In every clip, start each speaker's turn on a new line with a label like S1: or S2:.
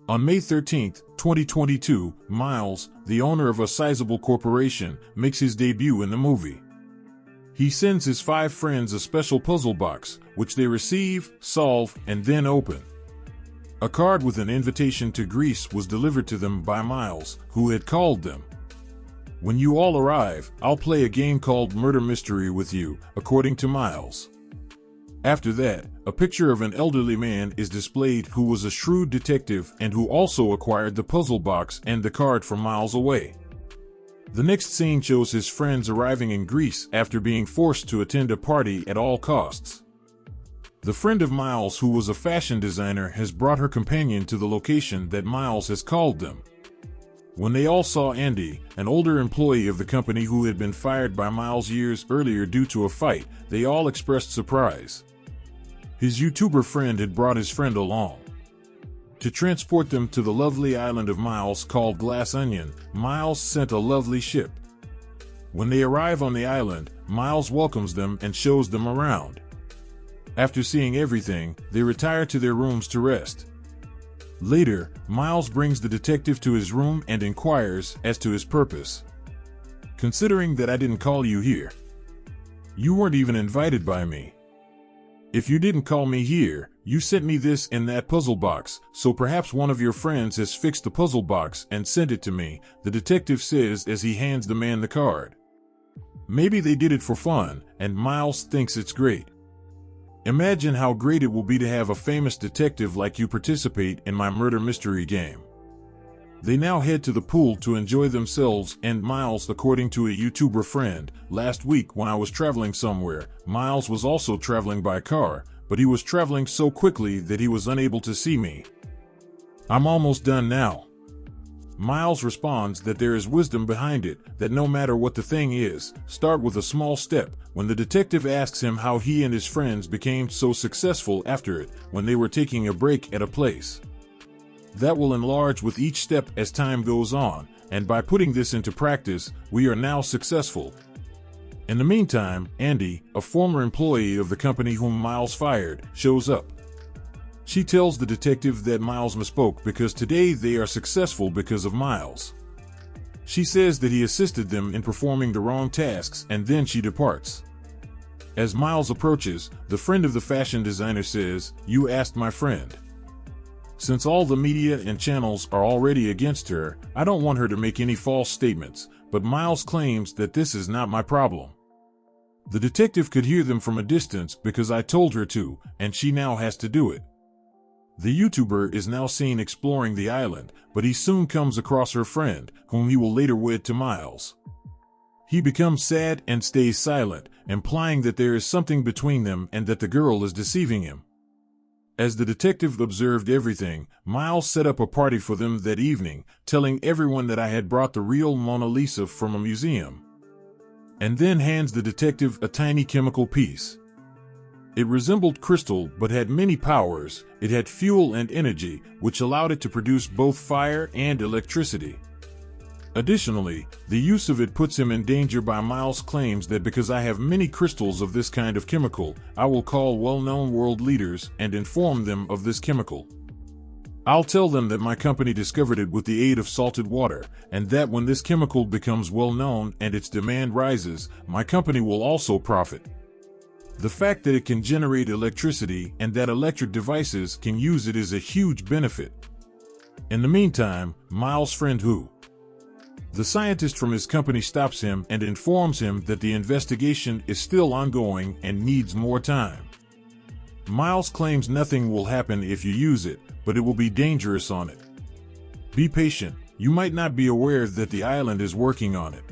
S1: On May 13, 2022, Miles, the owner of a sizable corporation, makes his debut in the movie. He sends his 5 friends a special puzzle box, which they receive, solve, and then open. A card with an invitation to Greece was delivered to them by Miles, who had called them. When you all arrive, I'll play a game called Murder Mystery with you, according to Miles. After that, a picture of an elderly man is displayed who was a shrewd detective and who also acquired the puzzle box and the card from miles away. The next scene shows his friends arriving in Greece after being forced to attend a party at all costs. The friend of Miles, who was a fashion designer, has brought her companion to the location that Miles has called them. When they all saw Andy, an older employee of the company who had been fired by Miles years earlier due to a fight, they all expressed surprise. His YouTuber friend had brought his friend along. To transport them to the lovely island of Miles called Glass Onion, Miles sent a lovely ship. When they arrive on the island, Miles welcomes them and shows them around. After seeing everything, they retire to their rooms to rest. Later, Miles brings the detective to his room and inquires as to his purpose. "Considering that I didn't call you here. You weren't even invited by me. If you didn't call me here, you sent me this in that puzzle box, so perhaps one of your friends has fixed the puzzle box and sent it to me," the detective says as he hands the man the card. Maybe they did it for fun, and Miles thinks it's great. "Imagine how great it will be to have a famous detective like you participate in my murder mystery game." They now head to the pool to enjoy themselves and Miles, according to a YouTuber friend, "Last week when I was traveling somewhere, Miles was also traveling by car, but he was traveling so quickly that he was unable to see me. I'm almost done now." Miles responds that there is wisdom behind it, that no matter what the thing is, start with a small step. When the detective asks him how he and his friends became so successful after it, when they were taking a break at a place. That will enlarge with each step as time goes on, and by putting this into practice, we are now successful. In the meantime, Andy, a former employee of the company whom Miles fired, shows up. She tells the detective that Miles misspoke because today they are successful because of Miles. She says that he assisted them in performing the wrong tasks, and then she departs. As Miles approaches, the friend of the fashion designer says, "You asked my friend." Since all the media and channels are already against her, I don't want her to make any false statements, but Miles claims that this is not my problem. The detective could hear them from a distance because I told her to, and she now has to do it. The YouTuber is now seen exploring the island, but he soon comes across her friend, whom he will later wed to Miles. He becomes sad and stays silent, implying that there is something between them and that the girl is deceiving him. As the detective observed everything, Miles set up a party for them that evening, telling everyone that I had brought the real Mona Lisa from a museum. And then hands the detective a tiny chemical piece. It resembled crystal but had many powers. It had fuel and energy, which allowed it to produce both fire and electricity. Additionally, the use of it puts him in danger by Miles claims that because I have many crystals of this kind of chemical, I will call well-known world leaders and inform them of this chemical. I'll tell them that my company discovered it with the aid of salted water, and that when this chemical becomes well-known and its demand rises, my company will also profit. The fact that it can generate electricity and that electric devices can use it is a huge benefit. In the meantime, Miles' friend the scientist from his company stops him and informs him that the investigation is still ongoing and needs more time. Miles claims nothing will happen if you use it, but it will be dangerous on it. Be patient, you might not be aware that the island is working on it.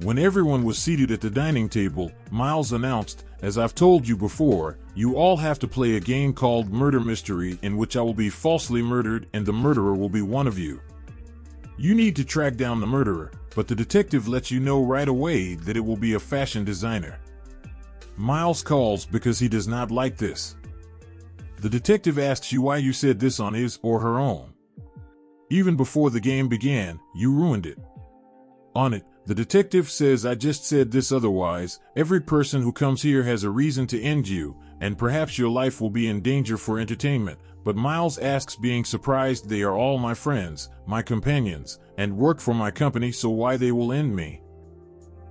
S1: When everyone was seated at the dining table, Miles announced, "As I've told you before, you all have to play a game called Murder Mystery in which I will be falsely murdered and the murderer will be one of you. You need to track down the murderer, but the detective lets you know right away that it will be a fashion designer." Miles calls because he does not like this. The detective asks you why you said this on his or her own. Even before the game began, you ruined it. On it, The detective says, I just said this otherwise. Every person who comes here has a reason to end you, and perhaps your life will be in danger for entertainment. But Miles asks, being surprised, they are all my friends, my companions, and work for my company, so why they will end me?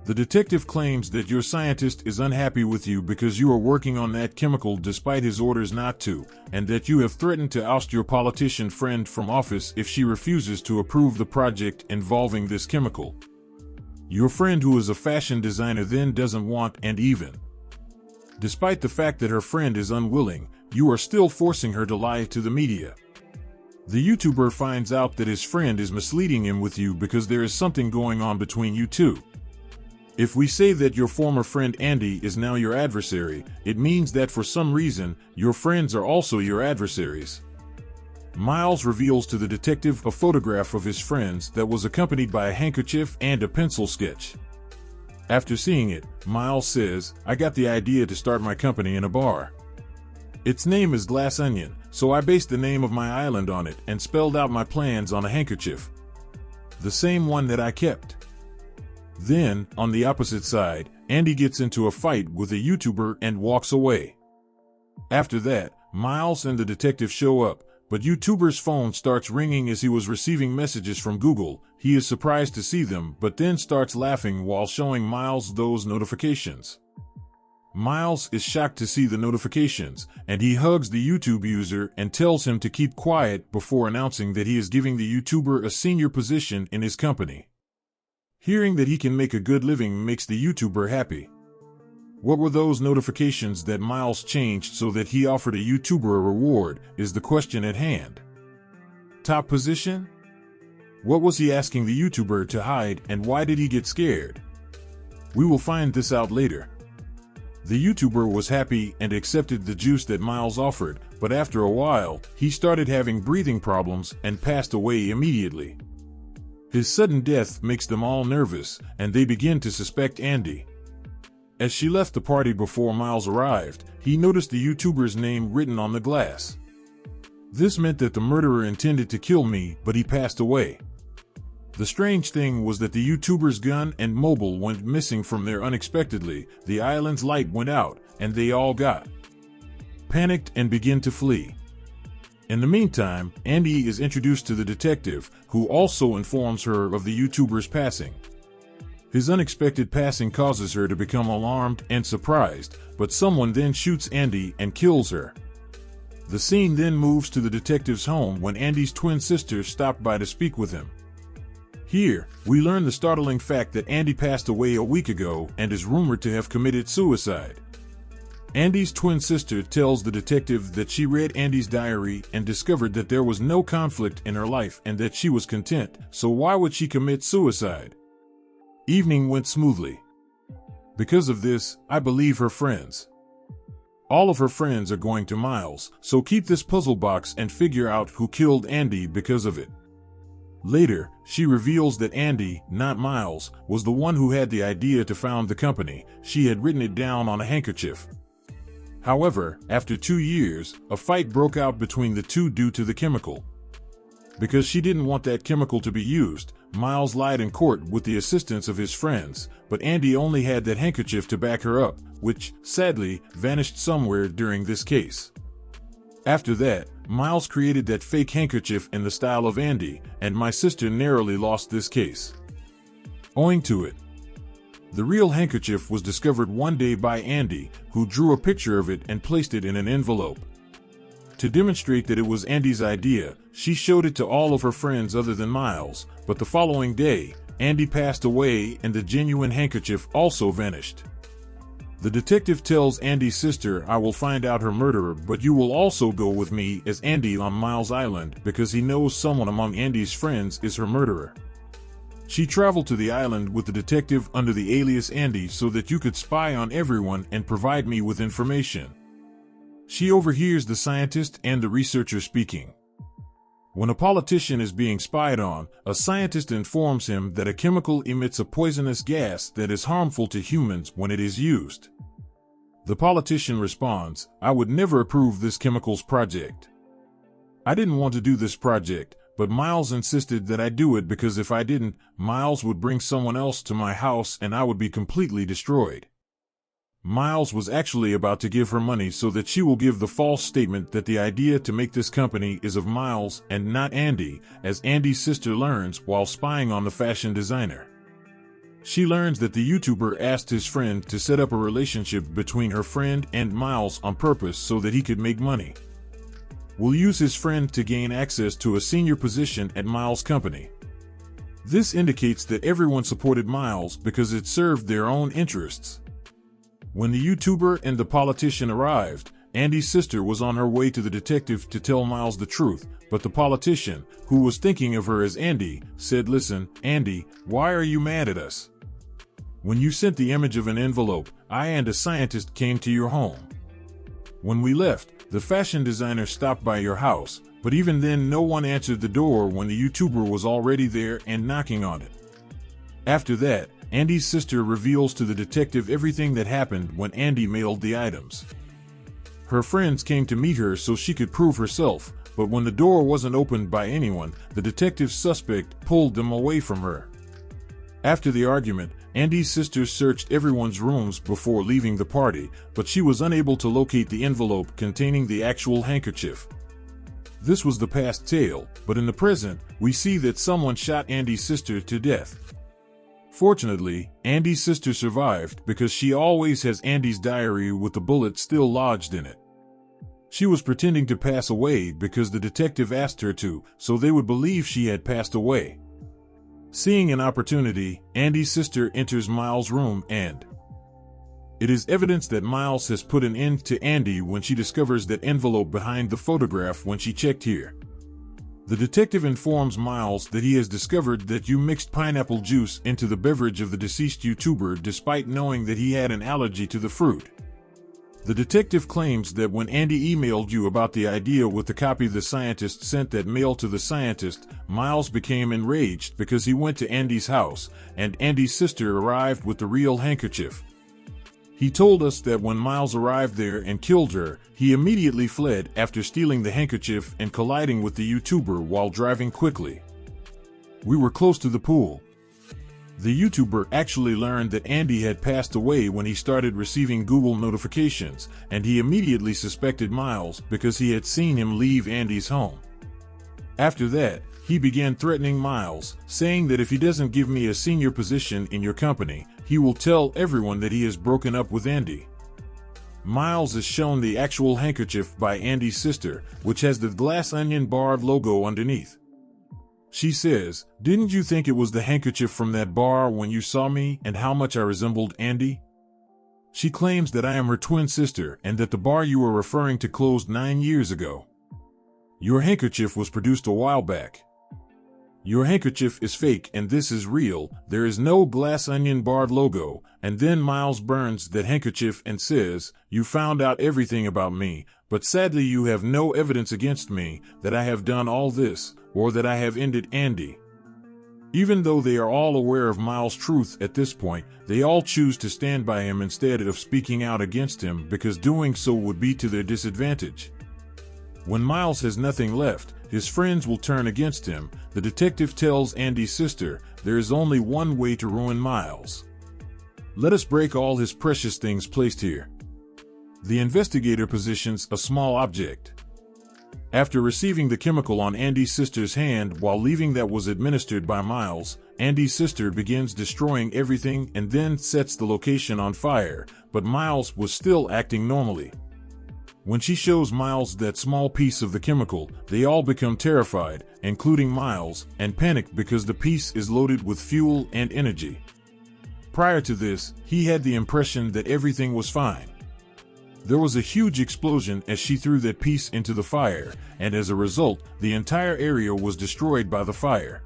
S1: The detective claims that your scientist is unhappy with you because you are working on that chemical despite his orders not to, and that you have threatened to oust your politician friend from office if she refuses to approve the project involving this chemical. Your friend, who is a fashion designer, then doesn't want, and even despite the fact that her friend is unwilling, you are still forcing her to lie to the media. The YouTuber finds out that his friend is misleading him with you because there is something going on between you two. If we say that your former friend Andy is now your adversary, it means that for some reason, your friends are also your adversaries. Miles reveals to the detective a photograph of his friends that was accompanied by a handkerchief and a pencil sketch. After seeing it, Miles says, I got the idea to start my company in a bar. Its name is Glass Onion, so I based the name of my island on it and spelled out my plans on a handkerchief. The same one that I kept. Then, on the opposite side, Andy gets into a fight with a YouTuber and walks away. After that, Miles and the detective show up, but YouTuber's phone starts ringing as he was receiving messages from Google. He is surprised to see them, but then starts laughing while showing Miles those notifications. Miles is shocked to see the notifications, and he hugs the YouTube user and tells him to keep quiet before announcing that he is giving the YouTuber a senior position in his company. Hearing that he can make a good living makes the YouTuber happy. What were those notifications that Miles changed so that he offered a YouTuber a reward, is the question at hand. Top position? What was he asking the YouTuber to hide, and why did he get scared? We will find this out later. The YouTuber was happy and accepted the juice that Miles offered, but after a while, he started having breathing problems and passed away immediately. His sudden death makes them all nervous, and they begin to suspect Andy. As she left the party before Miles arrived, he noticed the YouTuber's name written on the glass. This meant that the murderer intended to kill me, but he passed away. The strange thing was that the YouTuber's gun and mobile went missing from there unexpectedly. The island's light went out, and they all got panicked and began to flee. In the meantime, Andy is introduced to the detective, who also informs her of the YouTuber's passing. His unexpected passing causes her to become alarmed and surprised, but someone then shoots Andy and kills her. The scene then moves to the detective's home when Andy's twin sister stopped by to speak with him. Here, we learn the startling fact that Andy passed away a week ago and is rumored to have committed suicide. Andy's twin sister tells the detective that she read Andy's diary and discovered that there was no conflict in her life and that she was content, so why would she commit suicide? Evening went smoothly. Because of this, I believe her friends. All of her friends are going to Miles, so keep this puzzle box and figure out who killed Andy because of it. Later, she reveals that Andy, not Miles, was the one who had the idea to found the company. She had written it down on a handkerchief. However, after 2 years, a fight broke out between the two due to the chemical. Because she didn't want that chemical to be used, Miles lied in court with the assistance of his friends, but Andy only had that handkerchief to back her up, which, sadly, vanished somewhere during this case. After that, Miles created that fake handkerchief in the style of Andy, and my sister narrowly lost this case. Owing to it, the real handkerchief was discovered one day by Andy, who drew a picture of it and placed it in an envelope. To demonstrate that it was Andy's idea, she showed it to all of her friends other than Miles, but the following day, Andy passed away and the genuine handkerchief also vanished. The detective tells Andy's sister, I will find out her murderer, but you will also go with me as Andy on Miles Island because he knows someone among Andy's friends is her murderer. She traveled to the island with the detective under the alias Andy so that you could spy on everyone and provide me with information. She overhears the scientist and the researcher speaking. When a politician is being spied on, a scientist informs him that a chemical emits a poisonous gas that is harmful to humans when it is used. The politician responds, I would never approve this chemicals project. I didn't want to do this project, but Miles insisted that I do it because if I didn't, Miles would bring someone else to my house and I would be completely destroyed. Miles was actually about to give her money so that she will give the false statement that the idea to make this company is of Miles and not Andy, as Andy's sister learns while spying on the fashion designer. She learns that the YouTuber asked his friend to set up a relationship between her friend and Miles on purpose so that he could make money. Will use his friend to gain access to a senior position at Miles' company. This indicates that everyone supported Miles because it served their own interests. When the YouTuber and the politician arrived, Andy's sister was on her way to the detective to tell Miles the truth, but the politician, who was thinking of her as Andy, said, "Listen, Andy, why are you mad at us? When you sent the image of an envelope, I and a scientist came to your home. When we left, the fashion designer stopped by your house, but even then no one answered the door when the YouTuber was already there and knocking on it." After that, Andy's sister reveals to the detective everything that happened when Andy mailed the items. Her friends came to meet her so she could prove herself, but when the door wasn't opened by anyone, the detective's suspect pulled them away from her. After the argument, Andy's sister searched everyone's rooms before leaving the party, but she was unable to locate the envelope containing the actual handkerchief. This was the past tale, but in the present, we see that someone shot Andy's sister to death. Fortunately, Andy's sister survived because she always has Andy's diary with the bullet still lodged in it. She was pretending to pass away because the detective asked her to, so they would believe she had passed away. Seeing an opportunity, Andy's sister enters Miles' room and it is evidence that Miles has put an end to Andy when she discovers that envelope behind the photograph when she checked here. The detective informs Miles that he has discovered that you mixed pineapple juice into the beverage of the deceased YouTuber despite knowing that he had an allergy to the fruit. The detective claims that when Andy emailed you about the idea with the copy the scientist sent that mail to the scientist, Miles became enraged because he went to Andy's house, and Andy's sister arrived with the real handkerchief. He told us that when Miles arrived there and killed her, he immediately fled after stealing the handkerchief and colliding with the YouTuber while driving quickly. We were close to the pool. The YouTuber actually learned that Andy had passed away when he started receiving Google notifications, and he immediately suspected Miles because he had seen him leave Andy's home. After that, he began threatening Miles, saying that if he doesn't give me a senior position in your company, he will tell everyone that he has broken up with Andy. Miles is shown the actual handkerchief by Andy's sister, which has the glass onion barred logo underneath. She says, "Didn't you think it was the handkerchief from that bar when you saw me and how much I resembled Andy?" She claims that I am her twin sister and that the bar you are referring to closed 9 years ago. Your handkerchief was produced a while back. Your handkerchief is fake and this is real, there is no glass onion barred logo, and then Miles burns that handkerchief and says, "You found out everything about me, but sadly you have no evidence against me that I have done all this, or that I have ended Andy." Even though they are all aware of Miles' truth at this point, they all choose to stand by him instead of speaking out against him because doing so would be to their disadvantage. When Miles has nothing left, his friends will turn against him. The detective tells Andy's sister, there is only one way to ruin Miles. Let us break all his precious things placed here. The investigator positions a small object. After receiving the chemical on Andy's sister's hand while leaving that was administered by Miles, Andy's sister begins destroying everything and then sets the location on fire, but Miles was still acting normally. When she shows Miles that small piece of the chemical, they all become terrified, including Miles, and panic because the piece is loaded with fuel and energy. Prior to this, he had the impression that everything was fine. There was a huge explosion as she threw that piece into the fire, and as a result, the entire area was destroyed by the fire.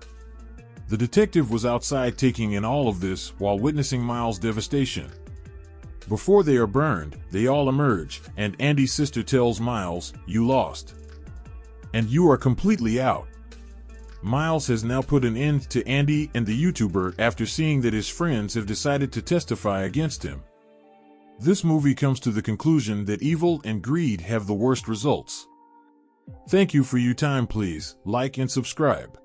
S1: The detective was outside taking in all of this while witnessing Miles' devastation. Before they are burned, they all emerge, and Andy's sister tells Miles, "You lost. And you are completely out." Miles has now put an end to Andy and the YouTuber after seeing that his friends have decided to testify against him. This movie comes to the conclusion that evil and greed have the worst results. Thank you for your time. Please like and subscribe.